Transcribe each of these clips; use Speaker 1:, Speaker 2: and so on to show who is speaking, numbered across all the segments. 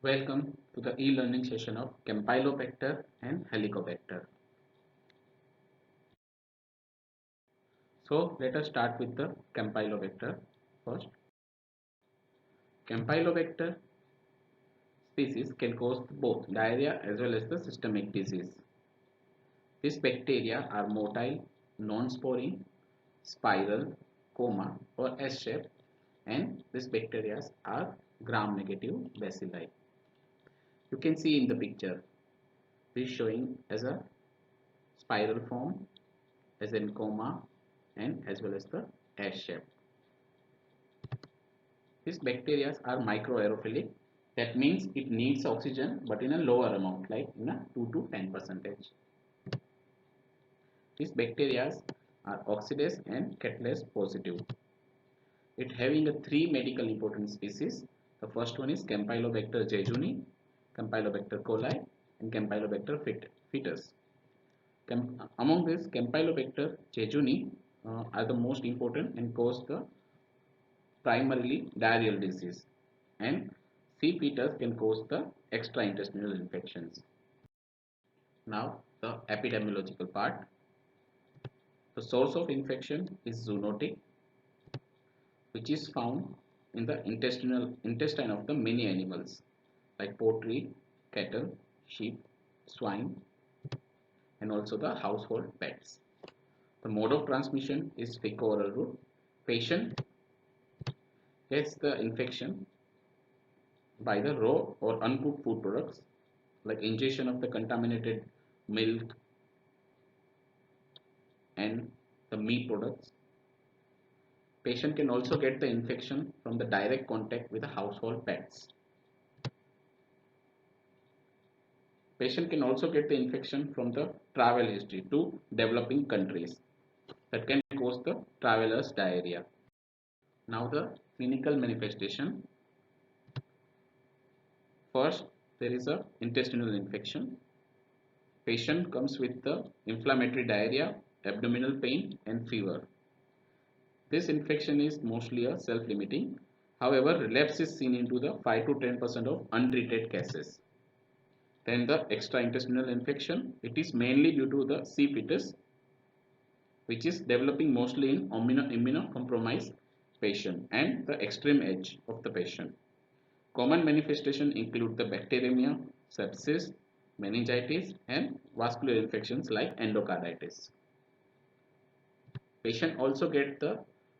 Speaker 1: Welcome to the e-learning session of Campylobacter and Helicobacter. So let us start with the Campylobacter first. Campylobacter species can cause both diarrhea as well as the systemic disease. These bacteria are motile, non-sporing, spiral, coma or S-shape, and these bacteria are gram-negative bacilli. You can see in the picture this showing as a spiral form, as in coma, and as well as the S shape. These bacteria are microaerophilic. That means it needs oxygen but in a lower amount, like in a 2 to 10%. These bacteria are oxidase and catalase positive. It having a three medical important species. The first one is Campylobacter jejuni, Campylobacter coli, and Campylobacter fetus. Among these, Campylobacter jejuni are the most important and cause the primarily diarrheal disease, and C. fetus can cause the extraintestinal infections. Now the epidemiological part. The source of infection is zoonotic, which is found in the intestine of the many animals like poultry, cattle, sheep, swine, and also the household pets. The mode of transmission is fecal-oral route. Patient gets the infection by the raw or uncooked food products like ingestion of the contaminated milk and the meat products. Patient can also get the infection from the direct contact with the household pets. Patient can also get the infection from the travel history to developing countries that can cause the traveler's diarrhea. Now the clinical manifestation. First, there is a intestinal infection. Patient comes with the inflammatory diarrhea, abdominal pain and fever. This infection is mostly a self-limiting. However, relapse is seen into the 5 to 10% of untreated cases. Then the extraintestinal infection, it is mainly due to the C. fetus, which is developing mostly in immunocompromised patient and the extreme age of the patient. Common manifestations include the bacteremia, sepsis, meningitis, and vascular infections like endocarditis. Patient also get the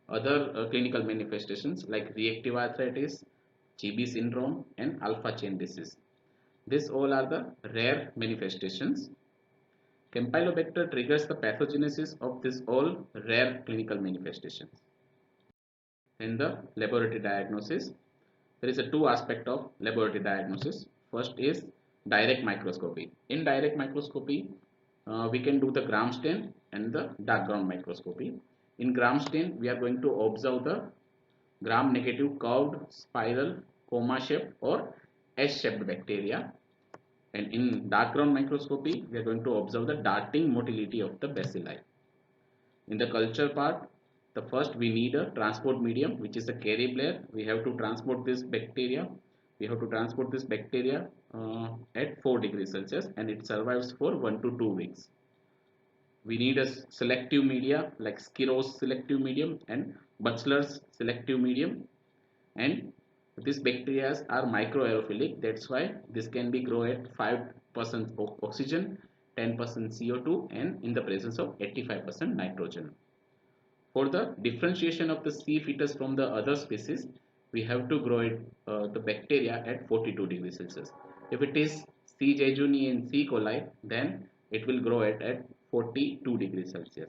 Speaker 1: other clinical manifestations like reactive arthritis, GB syndrome, and alpha chain disease. These all are the rare manifestations. Campylobacter triggers the pathogenesis of these all rare clinical manifestations. In the laboratory diagnosis, there is a two aspect of laboratory diagnosis. First is direct microscopy. In direct microscopy, we can do the gram stain and the dark ground microscopy. In gram stain, we are going to observe the gram negative curved spiral coma shaped or S shaped bacteria, and in dark ground microscopy we are going to observe the darting motility of the bacilli. In the culture part, the first we need a transport medium, which is a Carey Blair. We have to transport this bacteria. We have to transport this bacteria at 4 degrees Celsius, and it survives for 1 to 2 weeks. We need a selective media like Skiros selective medium and Butler's selective medium, and these bacteria are microaerophilic. That's why this can be grow at 5% oxygen, 10% CO2, and in the presence of 85% nitrogen. For the differentiation of the C. fetus from the other species, we have to grow it, the bacteria at 42 degrees Celsius. If it is C. jejuni and C. coli, then it will grow at 42 degrees Celsius.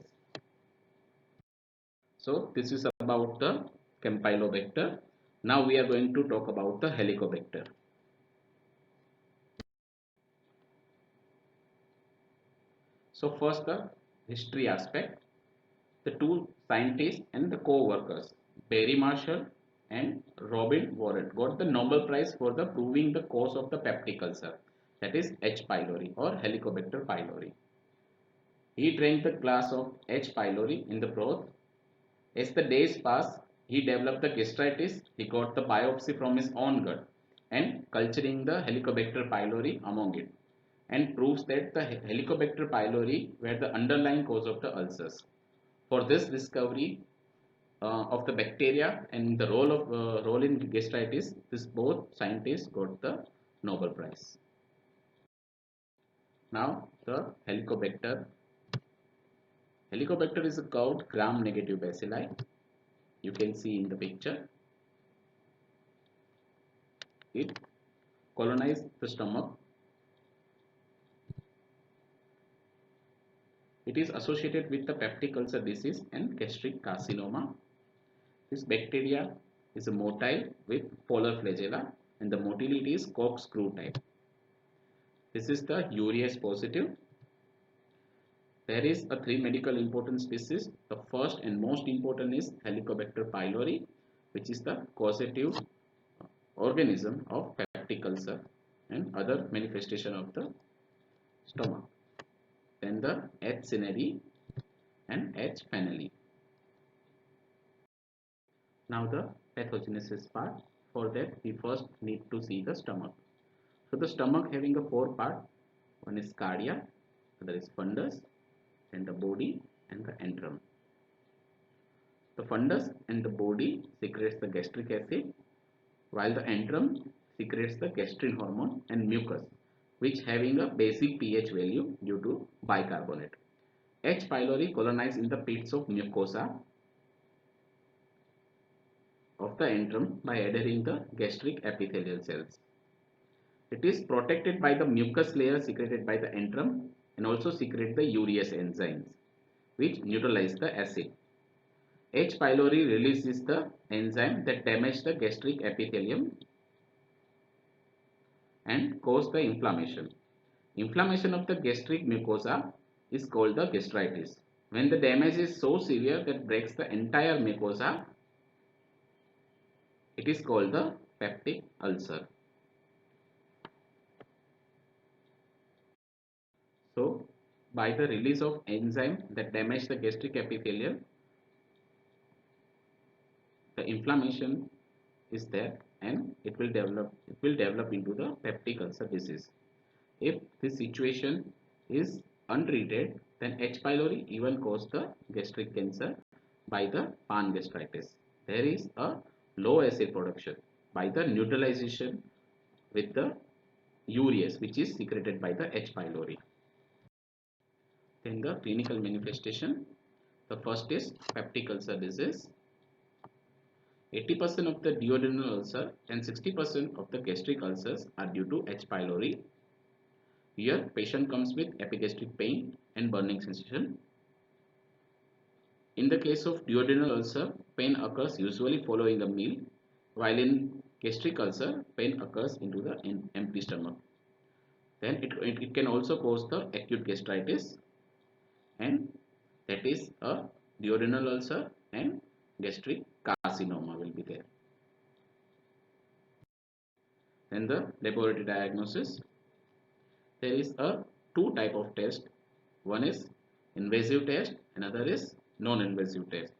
Speaker 1: So this is about the Campylobacter. Now we are going to talk about the Helicobacter. So first the history aspect. The two scientists and the co-workers, Barry Marshall and Robin Warren, got the Nobel Prize for the proving the cause of the peptic ulcer, that is H. pylori or Helicobacter pylori. He drank the glass of H. pylori in the broth. As the days passed, he developed the gastritis. He got the biopsy from his own gut, and culturing the Helicobacter pylori among it, and proves that the Helicobacter pylori were the underlying cause of the ulcers. For this discovery of the bacteria and the role in gastritis, this both scientists got the Nobel Prize. Now the Helicobacter. Helicobacter is a curved gram-negative bacilli. You can see in the picture. It colonized the stomach. It is associated with the peptic ulcer disease and gastric carcinoma. This bacteria is a motile with polar flagella and the motility is corkscrew type. This is the urease positive. There is a three medical important species. The first and most important is Helicobacter pylori, which is the causative organism of peptic ulcer and other manifestation of the stomach. Then the H. cineri and H. fennelli. Now the pathogenesis part. For that we first need to see the stomach. So the stomach having a four part. One is cardia, other is fundus, then the body and the antrum. The fundus and the body secretes the gastric acid, while the antrum secretes the gastrin hormone and mucus, which having a basic pH value due to bicarbonate. H. pylori colonize in the pits of mucosa of the antrum by adhering the gastric epithelial cells. It is protected by the mucus layer secreted by the antrum and also secrete the urease enzymes, which neutralize the acid. H. pylori releases the enzyme that damage the gastric epithelium and cause the inflammation. Inflammation of the gastric mucosa is called the gastritis. When the damage is so severe that breaks the entire mucosa, it is called the peptic ulcer. So, by the release of enzyme that damage the gastric epithelium, the inflammation is there and it will develop into the peptic ulcer disease. If this situation is untreated, then H. pylori even cause the gastric cancer by the pangastritis. There is a low acid production by the neutralization with the urease, which is secreted by the H. pylori. Then the clinical manifestation. The first is peptic ulcer disease. 80% of the duodenal ulcer and 60% of the gastric ulcers are due to H. pylori. Here, patient comes with epigastric pain and burning sensation. In the case of duodenal ulcer, pain occurs usually following a meal, while in gastric ulcer, pain occurs into the empty stomach. Then it can also cause the acute gastritis, and that is a duodenal ulcer and gastric carcinoma will be there. Then the laboratory diagnosis. There is a two type of test. One is invasive test, another is non-invasive test.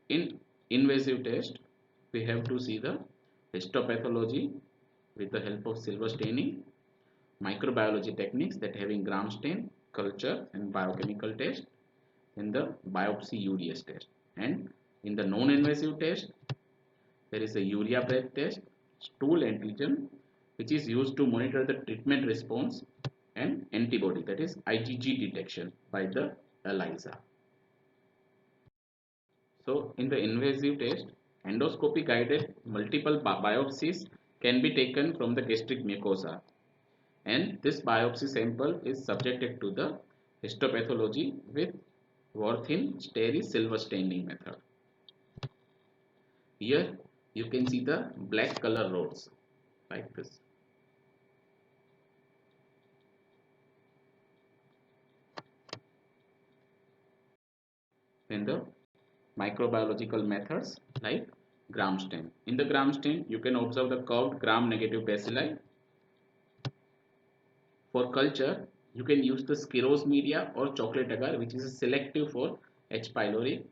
Speaker 1: In invasive test, we have to see the histopathology with the help of silver staining, microbiology techniques that having gram stain, culture and biochemical test, and the biopsy urease test. And in the non-invasive test, there is a urea breath test, stool antigen, which is used to monitor the treatment response, and antibody, that is IgG detection by the ELISA. So in the invasive test, endoscopy guided multiple biopsies can be taken from the gastric mucosa, and this biopsy sample is subjected to the histopathology with Worthin Steri silver staining method. Here you can see the black color rods like this. Then the microbiological methods like gram stain. In the gram stain, you can observe the curved gram negative bacilli. For culture, you can use the Skiros media or chocolate agar, which is selective for H. pylori.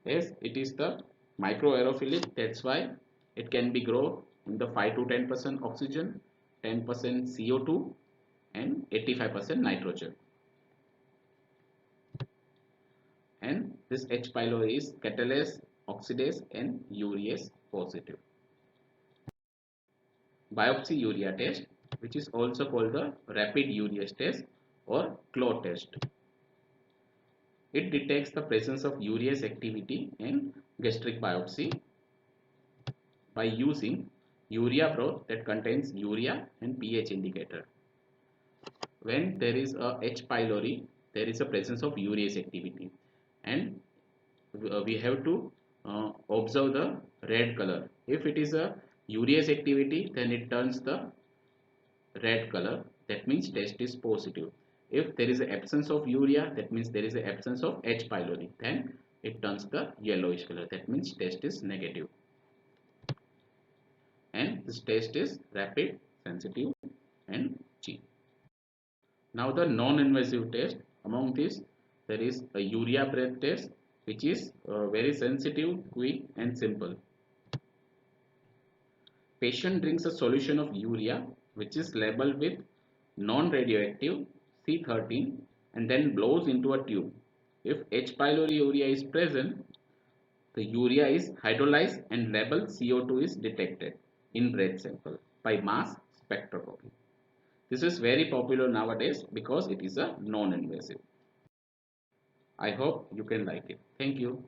Speaker 1: Yes, it is the microaerophilic, that's why it can be grow in the 5 to 10% oxygen, 10% CO2 and 85% nitrogen. And this H. pylori is catalase, oxidase and urease positive. Biopsy urea test, which is also called the rapid urease test or CLO test. It detects the presence of urease activity in gastric biopsy by using urea broth that contains urea and pH indicator. When there is a H. pylori, there is a presence of urease activity, and we have to observe the red color. If it is a urease activity, then it turns the red color, that means test is positive. If there is an absence of urea, that means there is an absence of H. pylori, then it turns the yellowish color, that means test is negative. And this test is rapid, sensitive and cheap. Now the non-invasive test, among this there is a urea breath test, which is very sensitive, quick and simple. Patient drinks a solution of urea which is labeled with non-radioactive C13 and then blows into a tube. If H. pylori urea is present, the urea is hydrolyzed and labeled CO2 is detected in breath sample by mass spectroscopy. This is very popular nowadays because it is a non-invasive. I hope you can like it. Thank you.